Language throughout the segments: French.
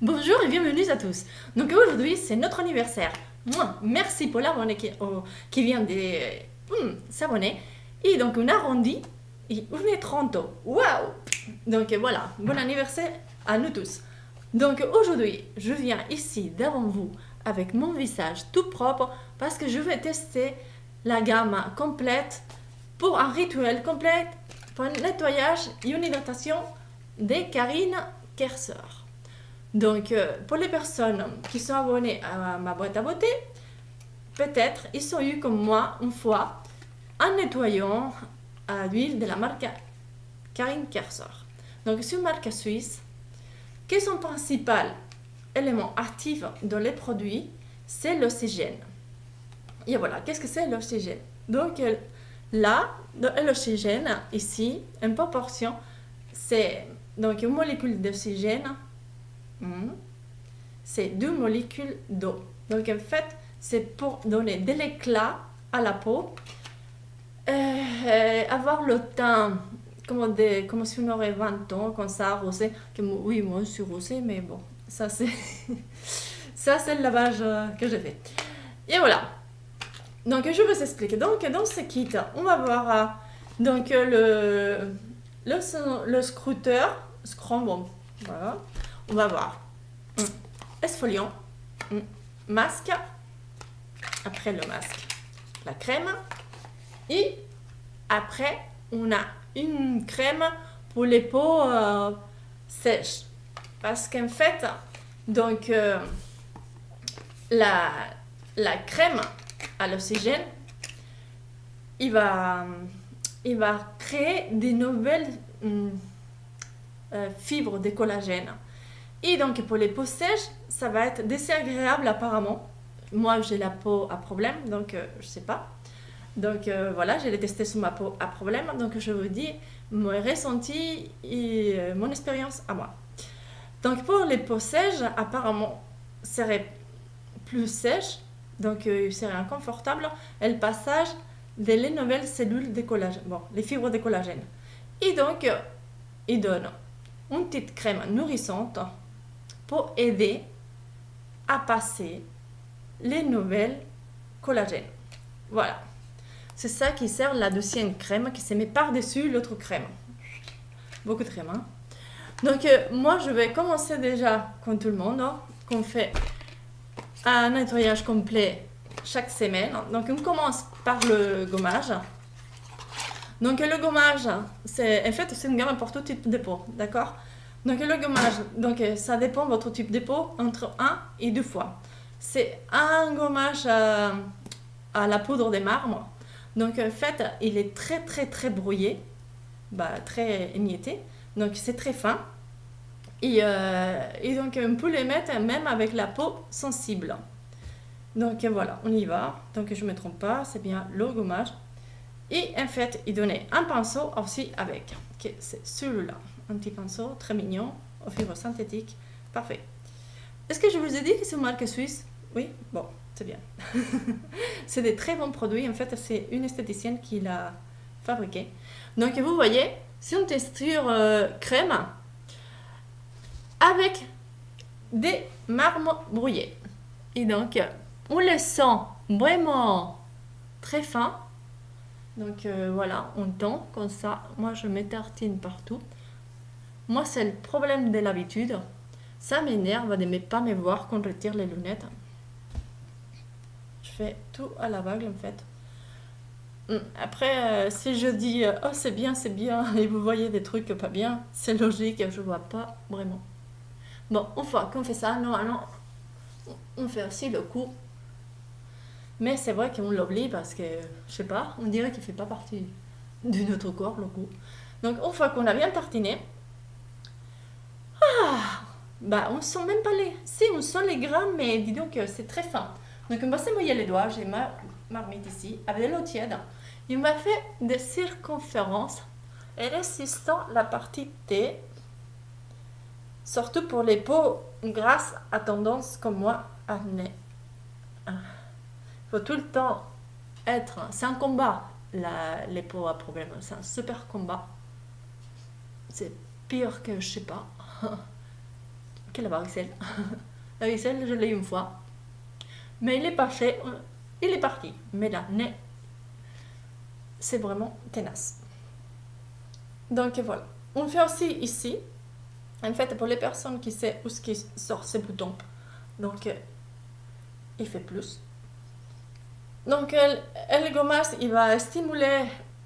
Bonjour et bienvenue à tous. Donc aujourd'hui c'est notre anniversaire. Merci pour l'abonné qui vient de s'abonner. Et donc on arrondit et on est 30 ans. Waouh! Donc voilà, bon anniversaire à nous tous. Donc aujourd'hui je viens ici devant vous avec mon visage tout propre parce que je vais tester la gamme complète pour un rituel complet pour un nettoyage et une hydratation de Karine Kerser. Donc, pour les personnes qui sont abonnées à ma boîte à beauté, peut-être ils ont eu comme moi une fois un nettoyant à l'huile de la marque Karine Kerser. Donc, c'est une marque suisse qui son principal élément actif dans les produits, c'est l'oxygène. Et voilà, qu'est-ce que c'est l'oxygène? Donc, là, l'oxygène, ici, en proportion, c'est donc une molécule d'oxygène. C'est 2 molécules d'eau. Donc en fait, c'est pour donner de l'éclat à la peau, avoir le teint comme si on aurait 20 ans, comme ça, rosé. Oui, moi je suis rosée, mais bon, ça c'est ça c'est le lavage que j'ai fait. Et voilà. Donc je vous explique. Donc dans ce kit, on va voir donc le scruteur, bon, voilà. On va voir exfoliant, masque, après le masque, la crème, et après on a une crème pour les peaux sèches. Parce qu'en fait, donc la crème à l'oxygène, il va créer des nouvelles fibres de collagène. Et donc pour les peaux sèches, ça va être désagréable apparemment. Moi j'ai la peau à problème, donc je sais pas. Donc voilà, j'ai testé sur ma peau à problème, donc je vous dis mon ressenti et mon expérience à moi. Donc pour les peaux sèches, apparemment, serait plus sèche, donc serait inconfortable, et le passage des nouvelles cellules de collagène, bon, les fibres de collagène. Et donc, il donne une petite crème nourrissante pour aider à passer les nouvelles collagènes. Voilà. C'est ça qui sert la deuxième crème qui se met par-dessus l'autre crème. Beaucoup de crème. Hein? Donc, moi, je vais commencer déjà, comme tout le monde, qu'on fait un nettoyage complet chaque semaine. Donc, on commence par le gommage. Donc, le gommage, en fait, c'est une gamme pour tout type de peau, d'accord? Donc le gommage, donc ça dépend de votre type de peau, entre 1 et 2 fois. C'est un gommage à la poudre de marbre. Donc en fait, il est très brouillé, très émietté. Donc c'est très fin. Et donc on peut les mettre même avec la peau sensible. Donc voilà, on y va. Donc je ne me trompe pas, c'est bien le gommage. Et en fait, il donnait un pinceau aussi avec. Okay, c'est celui-là. Un petit pinceau très mignon, aux fibres synthétiques. Parfait. Est-ce que je vous ai dit que c'est une marque suisse? Oui? Bon, c'est bien. C'est des très bons produits. En fait, c'est une esthéticienne qui l'a fabriqué. Donc, vous voyez, c'est une texture crème avec des marbres brouillés. Et donc, on le sent vraiment très fin. Donc, voilà, on tend comme ça. Moi, je m'étartine partout. Moi, c'est le problème de l'habitude. Ça m'énerve de ne pas me voir quand je retire les lunettes. Je fais tout à l'aveugle, en fait. Après, si je dis « Oh, c'est bien », et vous voyez des trucs pas bien, c'est logique, je vois pas vraiment. Bon, une fois qu'on fait ça, normalement, on fait aussi le cou. Mais c'est vrai qu'on l'oublie parce que, je sais pas, on dirait qu'il fait pas partie de notre corps, le cou. Donc, une fois qu'on a bien tartiné, on sent même pas les... Si, on sent les grammes, mais dis donc, c'est très fin. Donc, on va se mouiller les doigts. J'ai ma marmite ici, avec de l'eau tiède. Il m'a fait des circonférences et résistant la partie T, surtout pour les peaux grasses à tendance comme moi à nez. Il faut tout le temps être... C'est un combat, les peaux à problème. C'est un super combat. C'est pire que, je sais pas... que la varicelle. La varicelle, je l'ai eu une fois. Mais il est passé, il est parti. Mais là, c'est vraiment tenace. Donc voilà. On fait aussi ici. En fait, pour les personnes qui savent où ce qui sort ces boutons. Donc, il fait plus. Donc, le gommage, il va stimuler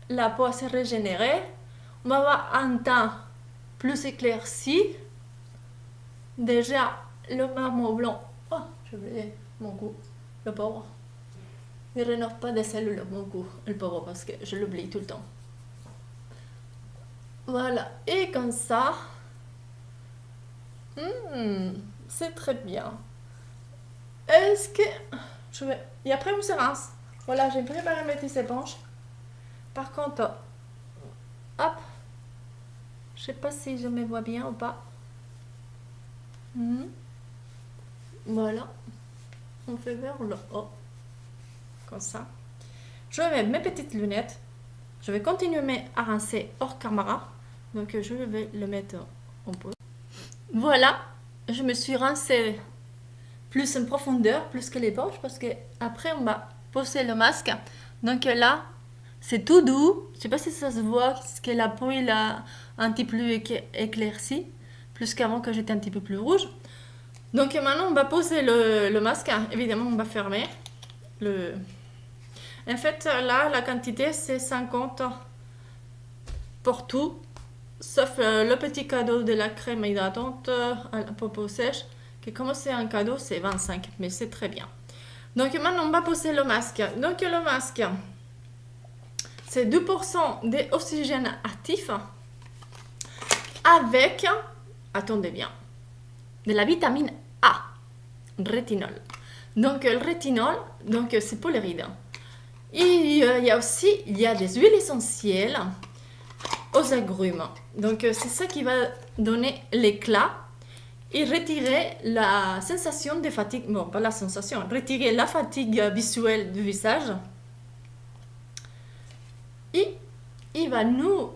la peau à se régénérer. On va avoir un teint plus éclairci. Déjà, le marron blanc. Oh, j'ai oublié mon goût. Le pauvre. Il ne rénove pas des cellules, mon goût. Le pauvre, parce que je l'oublie tout le temps. Voilà. Et comme ça, c'est très bien. Est-ce que... je vais... Et après, on se rince. Voilà, j'ai préparé mes petites éponges. Par contre, hop. Je sais pas si je me vois bien ou pas. Voilà. On fait vers le haut. Comme ça. Je vais mettre mes petites lunettes. Je vais continuer à rincer hors caméra. Donc, je vais le mettre en pause. Voilà. Je me suis rincée plus en profondeur, plus que les poches, parce que après on va poser le masque. Donc là, c'est tout doux. Je sais pas si ça se voit, parce que la peau il a un petit peu éclairci, plus qu'avant que j'étais un petit peu plus rouge. Donc maintenant on va poser le masque. Évidemment on va fermer le. En fait là la quantité c'est 50 pour tout, sauf le petit cadeau de la crème hydratante à la peau sèche. Que comme c'est un cadeau, c'est 25, mais c'est très bien. Donc maintenant, on va poser le masque. Donc le masque, c'est 2% d'oxygène actif avec, attendez bien, de la vitamine A, rétinol. Donc le rétinol, donc c'est pour les rides. Il y a aussi, il y a des huiles essentielles aux agrumes. Donc c'est ça qui va donner l'éclat. Et retirer la sensation de fatigue, bon, pas la sensation, retirer la fatigue visuelle du visage. Et il va nous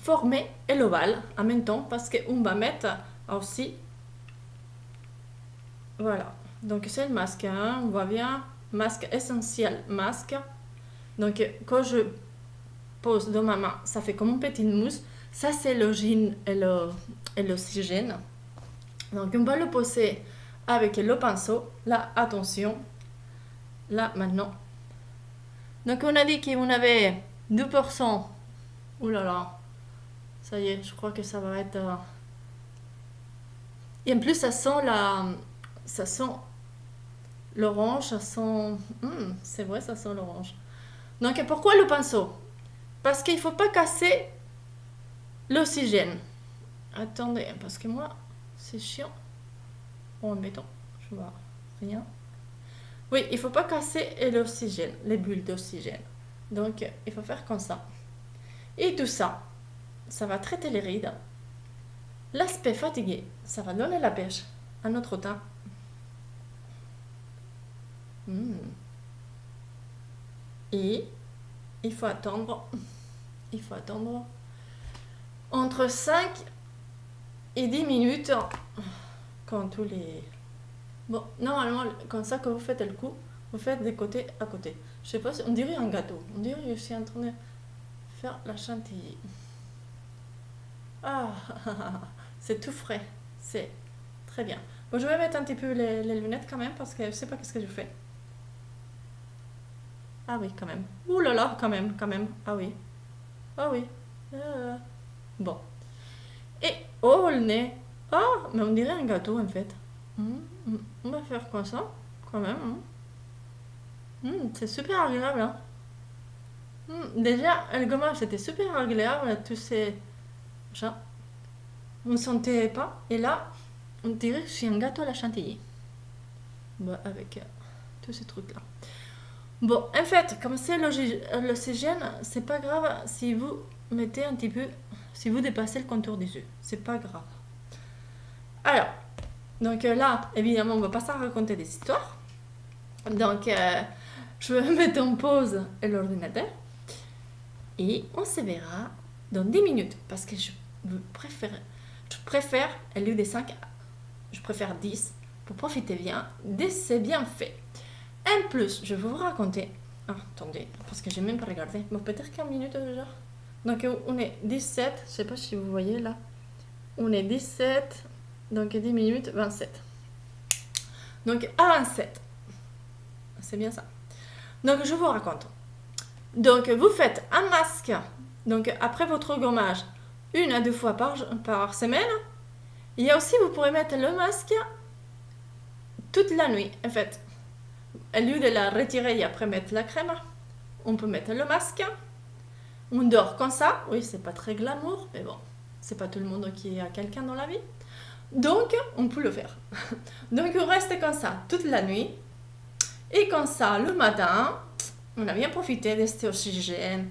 former l'ovale en même temps parce qu'on va mettre aussi, voilà, donc c'est le masque, hein, on voit bien, masque essentiel, masque. Donc quand je pose dans ma main, ça fait comme une petite mousse, ça c'est l'oxygène et l'oxygène. Donc on va le poser avec le pinceau. Là, attention. Là, maintenant. Donc on a dit qu'on avait 2%. Ouh là là. Ça y est, je crois que ça va être... Et en plus, ça sent l'orange, ça sent... c'est vrai, ça sent l'orange. Donc pourquoi le pinceau? Parce qu'il ne faut pas casser l'oxygène. Attendez, parce que moi... c'est chiant. Bon, mettons, je vois rien. Oui, il faut pas casser l'oxygène, les bulles d'oxygène. Donc, il faut faire comme ça. Et tout ça, ça va traiter les rides. L'aspect fatigué, ça va donner la pêche à notre teint. Et il faut attendre entre 5 et 10 minutes quand tous les... Bon, normalement, comme ça que vous faites le coup, vous faites des côtés à côté. Je sais pas si... on dirait un gâteau. On dirait que je suis en train de faire la chantilly. Ah, c'est tout frais. C'est très bien. Bon, je vais mettre un petit peu les lunettes quand même parce que je sais pas qu'est-ce que je fais. Ah oui, quand même. Ouh là là, quand même. Ah oui. Ah oui. Bon. Et, oh, le nez. Ah, mais on dirait un gâteau en fait. On va faire comme ça, quand même. C'est super agréable. Hein. Déjà, le gommage c'était super agréable, tous ces... Genre, on ne sentait pas. Et là, on dirait que c'est un gâteau à la chantilly. Bon, avec tous ces trucs-là. Bon, en fait, comme c'est l'oxygène, c'est pas grave si vous mettez un petit peu... si vous dépassez le contour des yeux. C'est pas grave. Alors, donc là, évidemment, on va pas s'en raconter des histoires. Donc, je vais mettre en pause l'ordinateur. Et on se verra dans 10 minutes. Parce que je préfère au lieu des 5, je préfère 10 pour profiter bien. 10, c'est bien fait. En plus, je vais vous raconter. Ah, attendez, parce que j'ai même pas regardé. Bon, peut-être 15 minutes déjà. Donc, on est 17. Je sais pas si vous voyez là. On est 17. Donc, 10 minutes, 27. Donc, à 27. C'est bien ça. Donc, je vous raconte. Donc, vous faites un masque. Donc, après votre gommage, 1 à 2 fois par semaine. Il y a aussi, vous pourrez mettre le masque toute la nuit. En fait, au lieu de la retirer et après mettre la crème, on peut mettre le masque. On dort comme ça. Oui, c'est pas très glamour, mais bon, c'est pas tout le monde qui a quelqu'un dans la vie. Donc, on peut le faire. Donc, on reste comme ça toute la nuit. Et comme ça, le matin, on a bien profité de cet oxygène,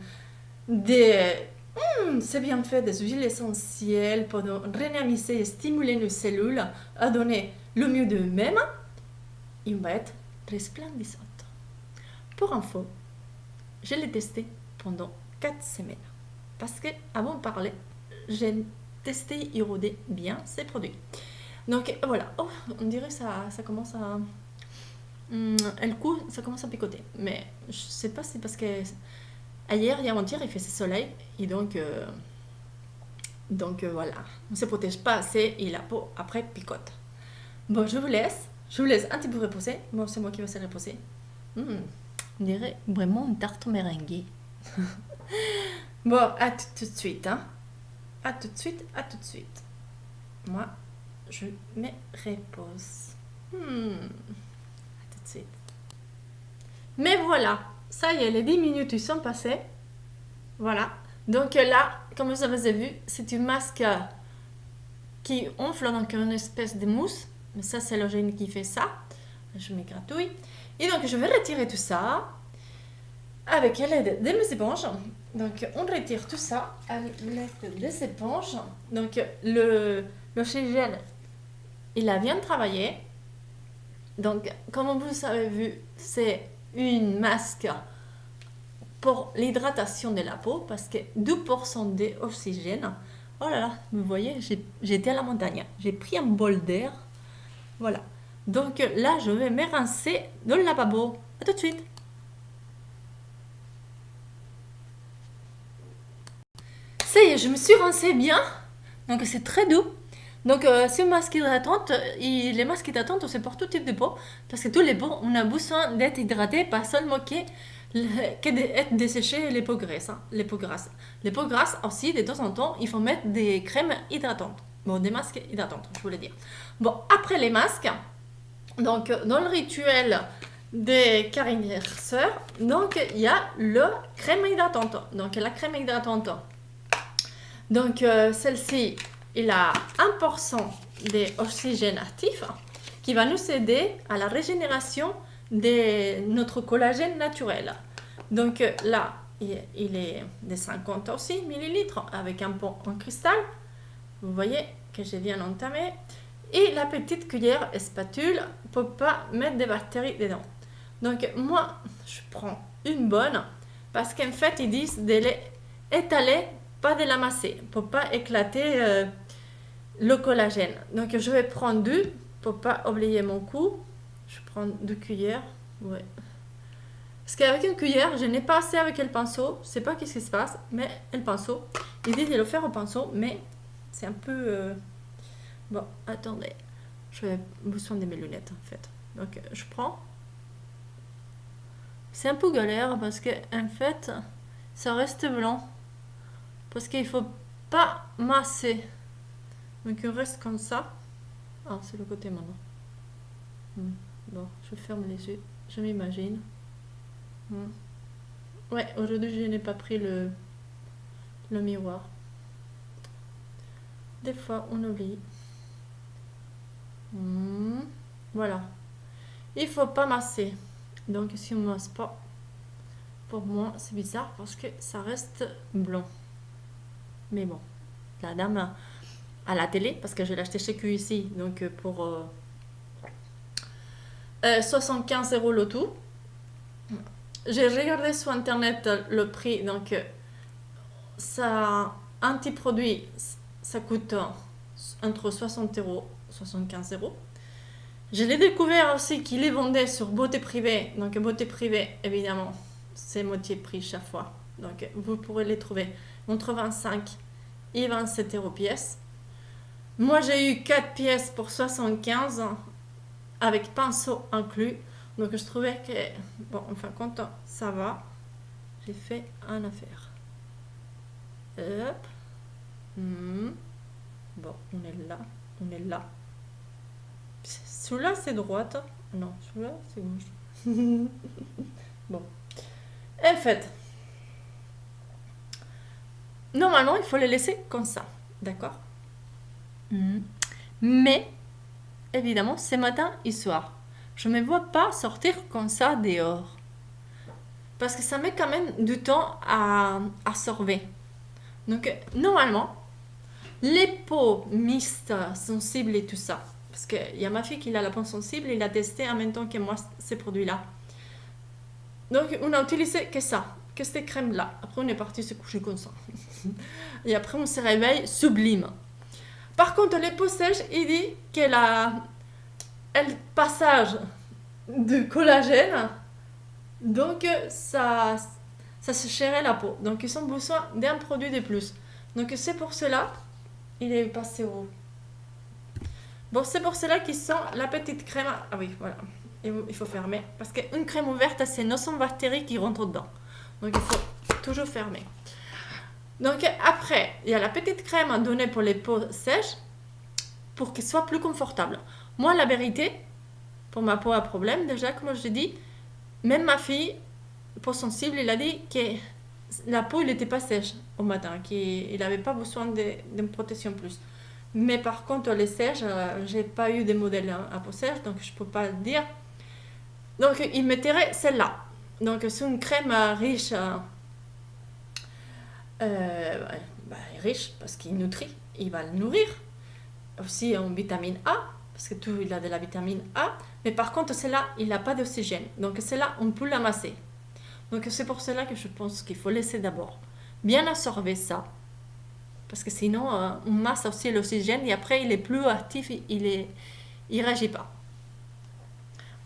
c'est bien fait, des huiles essentielles pour redynamiser et stimuler nos cellules à donner le mieux d'eux-mêmes. Et on va être resplendissante. Pour info, je l'ai testé pendant 4 semaines. Parce que, avant de parler, j'ai testé et rodé bien ces produits. Donc voilà, oh, on dirait que ça commence à... le coup, ça commence à picoter. Mais je sais pas si c'est parce que hier et avant-hier, il fait ce soleil. Et donc voilà, on ne se protège pas assez et la peau après picote. Bon, je vous laisse un petit peu reposer. Bon, c'est moi qui vais se reposer. On dirait vraiment une tarte merengue. Bon, à tout de suite. Hein. À tout de suite. Moi, je me repose. À tout de suite. Mais voilà, ça y est, les 10 minutes ils sont passées. Voilà. Donc là, comme vous avez vu, c'est une masque qui enfle, donc une espèce de mousse. Mais ça, c'est le gène qui fait ça. Je m'égratouille. Et donc, je vais retirer tout ça avec l'aide de mes éponges. Donc, on retire tout ça avec l'aide des éponges. Donc, l'oxygène, il a bien travaillé. Donc, comme vous avez vu, c'est une masque pour l'hydratation de la peau parce que 2% d'oxygène. Oh là là, vous voyez, j'ai été à la montagne. J'ai pris un bol d'air. Voilà. Donc là, je vais me rincer dans le lavabo. À tout de suite. Ça y est, je me suis rincée bien. Donc c'est très doux. Donc c'est une masque hydratante. Et les masques hydratantes, c'est pour tout type de peau. Parce que tous les peaux, on a besoin d'être hydraté, pas seulement d'être desséché les peaux grasses. Hein, les peaux grasses. Les peaux grasses aussi, de temps en temps, il faut mettre des crèmes hydratantes. Bon, des masques hydratantes, je voulais dire. Bon, après les masques, donc dans le rituel des caresseurs, donc il y a le crème hydratante. Donc la crème hydratante. Donc celle-ci, il a 1% d'oxygène actif qui va nous aider à la régénération de notre collagène naturel. Donc là, il est de 50 aussi millilitres avec un pot en cristal. Vous voyez que je viens d'entamer. Et la petite cuillère et spatule pour pas mettre des bactéries dedans. Donc moi, je prends une bonne parce qu'en fait, ils disent de l'étaler, pas de l'amasser pour pas éclater le collagène. Donc je vais prendre 2 pour pas oublier mon coup. Je prends 2 cuillères. Ouais. Parce qu'avec une cuillère, je n'ai pas assez avec le pinceau. Je sais pas qu'est-ce qui se passe, mais le pinceau, ils disent de le faire au pinceau, mais c'est un peu... Bon, attendez. J'ai besoin de mes lunettes en fait. Donc je prends. C'est un peu galère parce que en fait, ça reste blanc. Parce qu'il faut pas masser. Donc il reste comme ça. Ah, c'est le côté maintenant. Bon, je ferme les yeux. Je m'imagine. Ouais, aujourd'hui je n'ai pas pris le miroir. Des fois on oublie. Voilà. Il faut pas masser. Donc si on ne masse pas, pour moi c'est bizarre parce que ça reste blanc. Mais bon, la dame à la télé, parce que je l'ai acheté chez QIC, donc pour 75 € le tout. J'ai regardé sur internet le prix, donc ça, un petit produit, ça coûte entre 60 € 75 euros. Je l'ai découvert aussi qu'il les vendait sur Beauté Privée. Donc Beauté Privée, évidemment, c'est moitié prix chaque fois. Donc vous pourrez les trouver entre 25 et 27 euros pièce. Moi j'ai eu 4 pièces pour 75 avec pinceau inclus. Donc je trouvais que, bon, en fin de compte, ça va. J'ai fait un affaire. Hop. Bon, on est là. On est là. Celui-là, c'est droite. Non, celui-là, c'est gauche. Bon. En fait, normalement, il faut les laisser comme ça. D'accord? Mais, évidemment, c'est matin et soir. Je ne me vois pas sortir comme ça dehors. Parce que ça met quand même du temps à absorber. Donc, normalement, les peaux mixtes, sensibles et tout ça. Parce qu'il y a ma fille qui a la peau sensible, il a testé en même temps que moi ces produits-là. Donc, on a utilisé que ça, que ces crèmes-là. Après, on est parti se coucher comme ça. Et après, on se réveille sublime. Par contre, les peaux sèches, il dit qu'elle a le passage de collagène. Donc, ça sécherait la peau. Donc, ils ont besoin d'un produit de plus. Donc, c'est pour cela, il est passé au... Bon, c'est pour cela qu'ils sont la petite crème. Ah oui, voilà. Il faut fermer. Parce qu'une crème ouverte, c'est 900 bactéries qui rentrent dedans. Donc, il faut toujours fermer. Donc, après, il y a la petite crème à donner pour les peaux sèches pour qu'elle soit plus confortable. Moi, la vérité, pour ma peau à problème, déjà, comme je dis, même ma fille, peau sensible, il a dit que la peau, il n'était pas sèche au matin, qu'il n'avait pas besoin d'une protection plus. Mais par contre, les sèches, j'ai pas eu de modèle à peau sèche, donc je peux pas le dire. Donc, il mettrait celle-là. Donc, c'est une crème riche, riche parce qu'il nutrit, il va le nourrir. Aussi en vitamine A, parce que tout, il a de la vitamine A. Mais par contre, celle-là, il n'a pas d'oxygène. Donc, celle-là, on peut l'amasser. Donc, c'est pour cela que je pense qu'il faut laisser d'abord bien absorber ça. Parce que sinon, on masse aussi l'oxygène et après, il est plus actif, il réagit pas.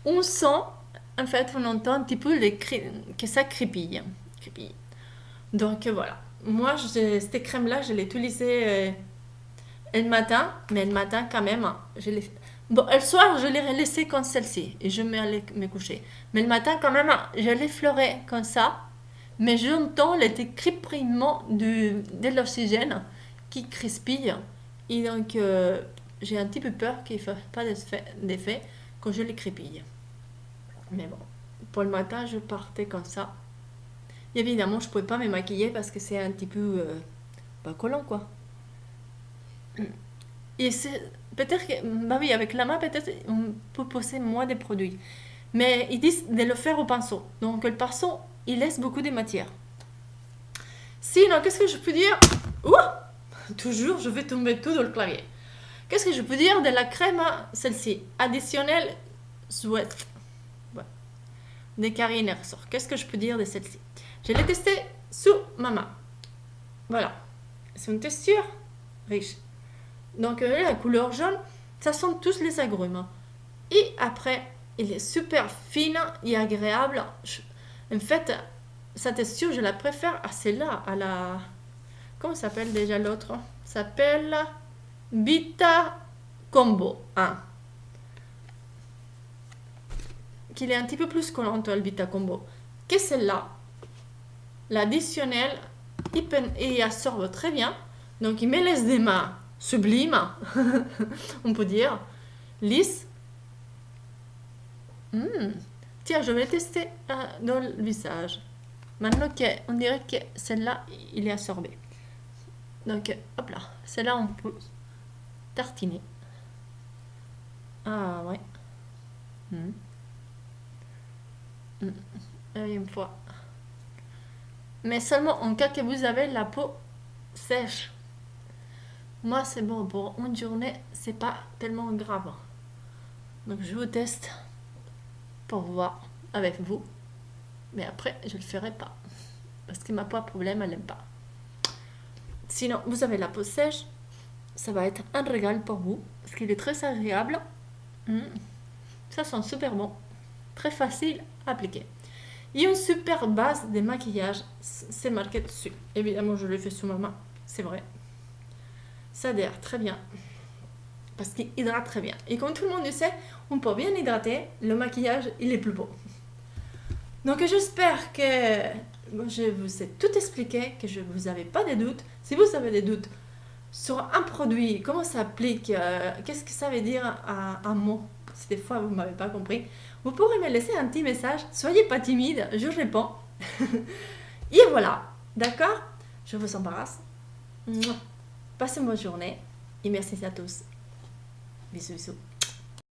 On sent, en fait, on entend un petit peu que ça crépille. Donc, voilà. Moi, cette crème-là, je l'ai utilisée le matin, mais le matin, quand même, bon, le soir, je l'ai laissée comme celle-ci et je m'allais me coucher. Mais le matin, quand même, je l'effleurais comme ça. Mais j'entends le crépillement de l'oxygène qui crispille. Et donc, j'ai un petit peu peur qu'il ne fasse pas d'effet quand je les crépille. Mais bon, pour le matin, je partais comme ça. Et évidemment, je ne pouvais pas me maquiller parce que c'est un petit peu pas collant, quoi. Et c'est peut-être que, bah oui, avec la main, peut-être on peut poser moins de produits. Mais ils disent de le faire au pinceau. Donc, le pinceau, il laisse beaucoup de matière. Sinon, qu'est-ce que je peux dire? Toujours, je vais tomber tout dans le clavier. Qu'est-ce que je peux dire de la crème, celle-ci, additionnelle Sweat, de Carine Hersor. Qu'est-ce que je peux dire de celle-ci? Je l'ai testée sous ma main. Voilà. C'est une texture riche. Donc, la couleur jaune, ça sent tous les agrumes. Et après, il est super fine et agréable. En fait, sa texture, je la préfère à celle-là, à la... Comment s'appelle déjà l'autre? Ça s'appelle Vita Combo 1. Qu'il est un petit peu plus collante, le Vita Combo. Que celle-là, l'additionnel, il absorbe très bien. Donc, il me laisse des mains sublimes, on peut dire, lisses. Tiens, je vais tester dans le visage. Maintenant qu'on dirait que celle-là, il est absorbé. Donc, hop là. Celle-là, on peut tartiner. Ah, ouais. Une fois. Mais seulement en cas que vous avez la peau sèche. Moi, c'est bon. Pour une journée, c'est pas tellement grave. Donc, je vous teste pour voir avec vous. Mais après, je le ferai pas. Parce que ma peau a problème, elle n'aime pas. Sinon, vous avez la peau sèche. ça va être un régal pour vous, parce qu'il est très agréable. Mm. Ça sent super bon, très facile à appliquer. Il y a une super base de maquillage, c'est marqué dessus. Évidemment, je l'ai fait sous ma main, c'est vrai. Ça adhère très bien, parce qu'il hydrate très bien. Et comme tout le monde le sait, on peut bien hydrater, le maquillage, il est plus beau. Donc j'espère que je vous ai tout expliqué, que je vous avez pas de doutes. Si vous avez des doutes sur un produit, comment ça s'applique, qu'est-ce que ça veut dire un mot, si des fois vous m'avez pas compris, vous pourrez me laisser un petit message. Soyez pas timide, je réponds. Et voilà, d'accord? Je vous embrasse. Passez une bonne journée et merci à tous. Bisous, bisous.